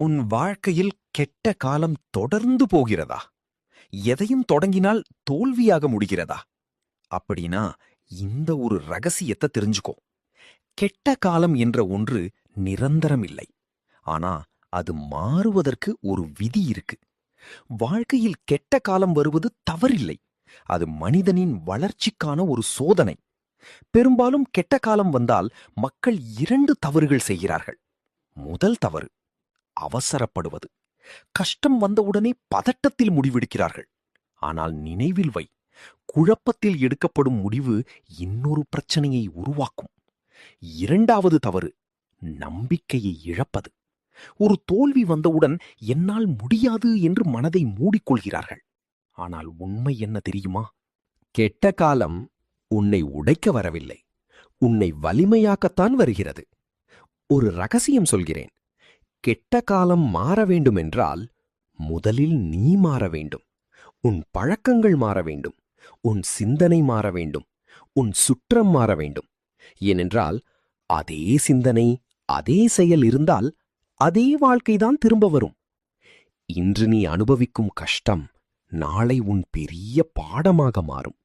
உன் வாழ்க்கையில் கெட்ட காலம் தொடர்ந்து போகிறதா? எதையும் தொடங்கினால் தோல்வியாக முடிகிறதா? அப்படின்னா இந்த ஒரு ரகசியத்தை தெரிஞ்சுக்கோ. கெட்ட காலம் என்ற ஒன்று நிரந்தரம் இல்லை. ஆனா அது மாறுவதற்கு ஒரு விதி இருக்கு. வாழ்க்கையில் கெட்ட காலம் வருவது தவறில்லை. அது மனிதனின் வளர்ச்சிக்கான ஒரு சோதனை. பெரும்பாலும் கெட்ட காலம் வந்தால் மக்கள் இரண்டு தவறுகள் செய்கிறார்கள். முதல் தவறு அவசரப்படுவது. கஷ்டம் வந்தவுடனே பதட்டத்தில் முடிவெடுக்கிறார்கள். ஆனால் நினைவில் வை, குழப்பத்தில் எடுக்கப்படும் முடிவு இன்னொரு பிரச்சனையை உருவாக்கும். இரண்டாவது தவறு நம்பிக்கையை இழப்பது. ஒரு தோல்வி வந்தவுடன் என்னால் முடியாது என்று மனதை மூடிக்கொள்கிறார்கள். ஆனால் உண்மை என்ன தெரியுமா? கெட்ட காலம் உன்னை உடைக்க வரவில்லை, உன்னை வலிமையாக்கத்தான் வருகிறது. ஒரு ரகசியம் சொல்கிறேன். கெட்ட காலம் மாற வேண்டுமென்றால் முதலில் நீ மாற வேண்டும். உன் பழக்கங்கள் மாற வேண்டும், உன் சிந்தனை மாற வேண்டும், உன் சுற்றம் மாற வேண்டும். ஏனென்றால் அதே சிந்தனை, அதே செயல் இருந்தால் அதே வாழ்க்கைதான் திரும்ப வரும். இன்று நீ அனுபவிக்கும் கஷ்டம் நாளை உன் பெரிய பாடமாக மாறும்.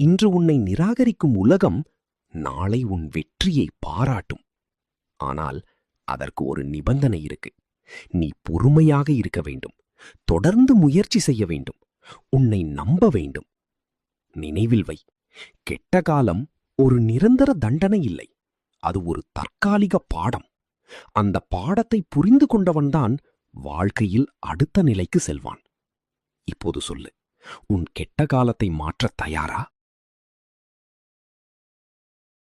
இன்று உன்னை நிராகரிக்கும் உலகம் நாளை உன் வெற்றியை பாராட்டும். ஆனால் அதற்கு ஒரு நிபந்தனை இருக்கு. நீ பொறுமையாக இருக்க வேண்டும், தொடர்ந்து முயற்சி செய்ய வேண்டும், உன்னை நம்ப வேண்டும். நினைவில் வை, கெட்ட காலம் ஒரு நிரந்தர தண்டனை இல்லை, அது ஒரு தற்காலிக பாடம். அந்த பாடத்தை புரிந்து கொண்டவன்தான் வாழ்க்கையில் அடுத்த நிலைக்கு செல்வான். இப்போது சொல்லு, உன் கெட்ட காலத்தை மாற்றத் தயாரா?